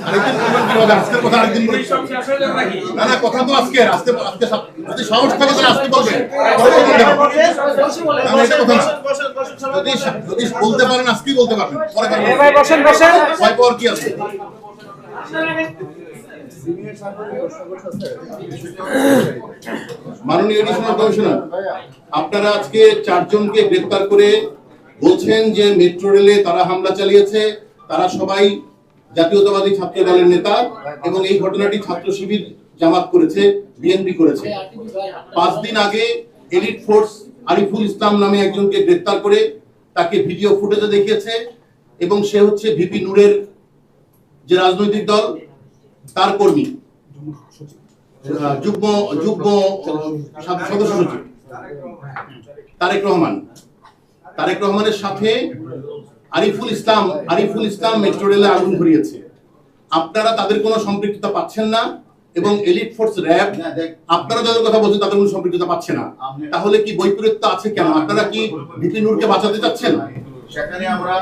আরেকদিন বলবেন কিভাবে? আজকের কথা আরেকদিন বলবেন। না না, কথা তো আজকে আজকে আজকে যদি সাহস থাকে তাহলে আজকে বলবেন। যদি বলতে পারেন আজকেই বলতে পারবেন, পরে ভয় পাওয়ার কি আছে? মাননীয় এডিশনাল কমিশনার, আপনারা আজকে 4 জনকে গ্রেফতার করে বলছেন যে মেট্রো রেলে তারা হামলা চালিয়েছে, তারা সবাই জাতীয়তাবাদী ছাত্র দলের নেতা এবং এই ঘটনাটি ছাত্র শিবির জামাত করেছে, বিএনপি করেছে। 5 দিন আগে এলিট ফোর্স আরিফুল ইসলাম নামে একজনকে গ্রেফতার করে তাকে ভিডিও ফুটেজে দেখিয়েছে এবং সে হচ্ছে ভিপি নূরের যে রাজনৈতিক দল তার কর্মী, যুগ্ম সদস্য সচিব তারেক রহমানের সাথে আরিফুল ইসলাম মেট্রো রেলে আগুন ধরিয়েছে। আপনারা তাদের কোনো সম্পৃক্ততা পাচ্ছেন না এবং এলিট ফোর্স র্যাব আপনারা যাদের কথা বলছেন তাদের কোনো সম্পৃক্ততা পাচ্ছে না। তাহলে কি বৈপরীত্য আছে কেন? আপনারা কি ভিপি নূরকে বাঁচাতে চাচ্ছেন? সেখানে আমরা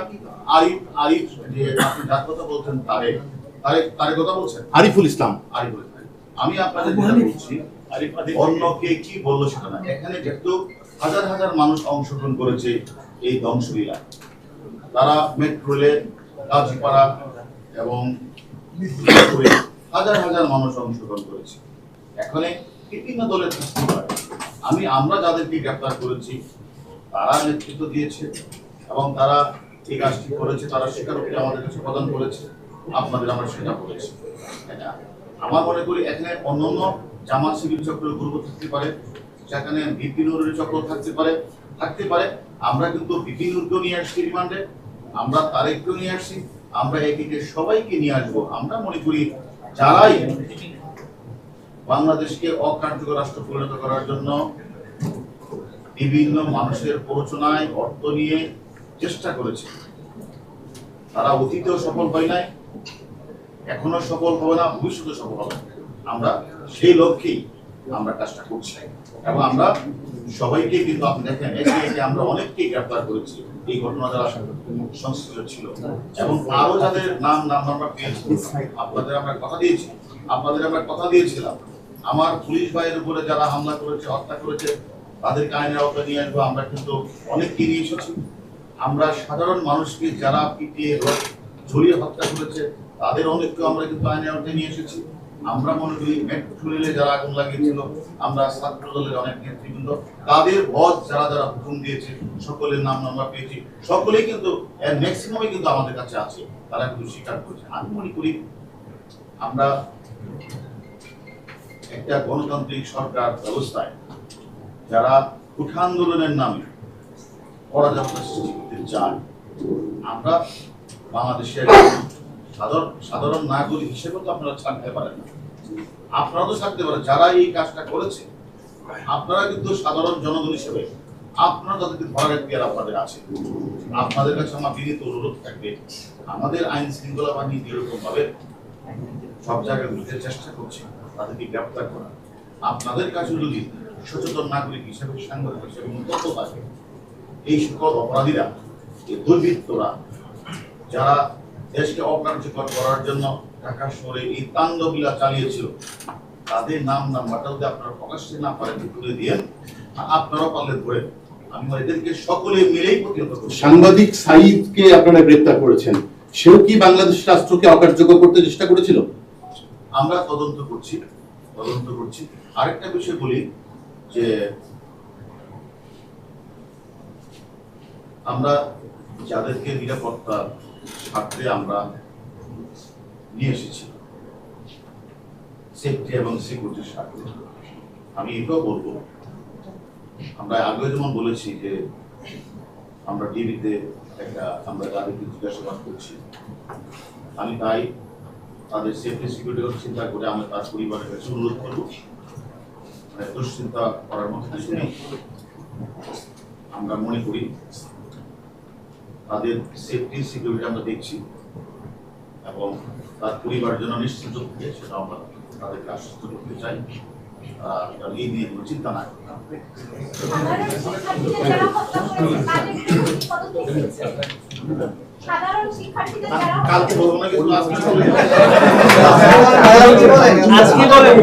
আরিফ যে আপনি যার কথা বলছেন তারেক কথা বলছেন আরিফুল ইসলাম। আমি আপনাদের বলছি অন্য কে কি বললো সেটা না, এখানে যেহেতু হাজার হাজার মানুষ অংশগ্রহণ করেছে এই ধ্বংসলীলা, তারা মেট্রো রেলে গাজীপাড়া এবং হাজার হাজার মানুষ অংশগ্রহণ করেছে। এখানে বিভিন্ন দলের থাকতে পারে, আমরা যাদেরকে গ্রেফতার করেছি তারা নেতৃত্ব দিয়েছে এবং তারা এই কাজটি করেছে, তারা স্বীকারোক্তি আমাদের কাছে প্রদান করেছে, আপনাদের আমরা সেটা বলেছি। আমার মনে করি এখানে অন্যান্য জামাত শিবির চক্রের গ্রুপ থাকতে পারে, সেখানে ভিপি নূরের চক্র থাকতে পারে। আমরা কিন্তু ভিপি নূরকেও নিয়ে আসছি রিমান্ডে, আমরা তারেককেও নিয়ে আসছি, আমরা এদিকে সবাইকে নিয়ে আসবো। আমরা মনে করি যারাই বাংলাদেশকে অকার্যকর রাষ্ট্র পরিণত করার জন্য বিভিন্ন মানুষের প্ররোচনায় অর্থ নিয়ে চেষ্টা করেছে, তারা অতীতেও সফল হয় নাই, এখনো সফল হবে না, ভবিষ্যতে সফল হবে। আমরা সেই লক্ষ্যেই আমরা কাজটা করছি এবং আমরা সবাইকে কিন্তু আপনি দেখেন একে আমরা অনেককেই গ্রেফতার করেছি এই ঘটনা যারা সংশ্লিষ্ট ছিল এবং আরো যাদের নাম আমরা পেয়েছি। আপনাদের আমরা কথা দিয়েছিলাম আমার পুলিশ বাহিনীর উপরে যারা হামলা করেছে, হত্যা করেছে, তাদেরকে আইনের আওতায় নিয়ে আসবো। আমরা কিন্তু অনেককে নিয়ে এসেছি। আমরা সাধারণ মানুষকে যারা পিটিয়ে ঝরিয়ে হত্যা করেছে তাদের অনেককে আমরা কিন্তু আইনের আওতায় নিয়ে এসেছি। আমরা মনে করি মেট্রো রেলে যারা আগুন লাগিয়েছিল, আমরা ছাত্র দলের অনেক নেতৃবৃন্দ, তাদের বস যারা হুকুম দিয়েছে সকলের নাম আমরা পেয়েছি। সকলেই কিন্তু এর ম্যাক্সিমামই কিন্তু আমাদের কাছে আছে, তারা কিন্তু স্বীকার করেছে। আমি মনে করি আমরা একটা গণতান্ত্রিক সরকার ব্যবস্থায় যারা উঠা আন্দোলনের নামে পরাজয় সৃষ্টি করতে চায়, আমরা বাংলাদেশের সাধারণ নাগরিক হিসেবে তো আপনারা ছাড়তে পারেন না, আপনারা তো ছাড়তে পারেন। যারা এই কাজটা করেছে আপনারা কিন্তু সাধারণ জনগণ হিসেবে আপনারা তাদেরকে ধরার এখতিয়ার আপনাদের আছে। আপনাদের কাছে আমার বিনীত অনুরোধ থাকবে, আমাদের আইন শৃঙ্খলা বাহিনী যেরকম ভাবে সব জায়গায় বুঝতে চেষ্টা করছে তাদেরকে গ্রেফতার করা, আপনাদের কাছে যদি সচেতন নাগরিক হিসেবে সাংবাদিক হিসেবে তথ্য থাকে, এই সকল অপরাধীরা, এই দুর্বৃত্তরা যারা দেশকে অকার্যকর করার জন্য ঢাকা শহরে এই তাণ্ডবলীলা চালিয়েছিল, তাদের নাম্বারটা যদি আপনারা প্রকাশ্যে না পারেন তুলে দিয়ে আপনারা পারলে ধরে, আমি এদেরকে সকলে মিলেই প্রতিহত করব। সাংবাদিক সাঈদকে আপনারা গ্রেফতার করেছেন, সেও কি বাংলাদেশ রাষ্ট্রকে অকার্যকর করতে চেষ্টা করেছিল? আমরা তদন্ত করছি। আরেকটা বিষয় বলি যে আমরা যাদেরকে নিরাপত্তার স্বার্থে আমরা নিয়ে এসেছি, সেফটি এবং সিকিউরিটির স্বার্থে, আমি এটাও বলবো, আমরা আগে যেমন বলেছি যে আমরা টিভিতে আমরা তাদেরকে জিজ্ঞাসাবাদ করছি, আমি তাই তাদের সেফটি সিকিউরিটির কথা চিন্তা করে আমরা তার পরিবারের কাছে অনুরোধ করবো, দুশ্চিন্তা করার মতো কিছু নেই। আমরা মনে করি তাদের সেফটি সিকিউরিটি আমরা দেখছি এবং তার পরিবারের জন্য নিশ্চিত থাকে সেটা আমরা তাদেরকে আশ্বস্ত করতে চাই। এই নিয়ে কোনো চিন্তা না সাধারণ শিক্ষার্থীদের যারা কালকে বলবো না কিন্তু আজকে আজকে বলেন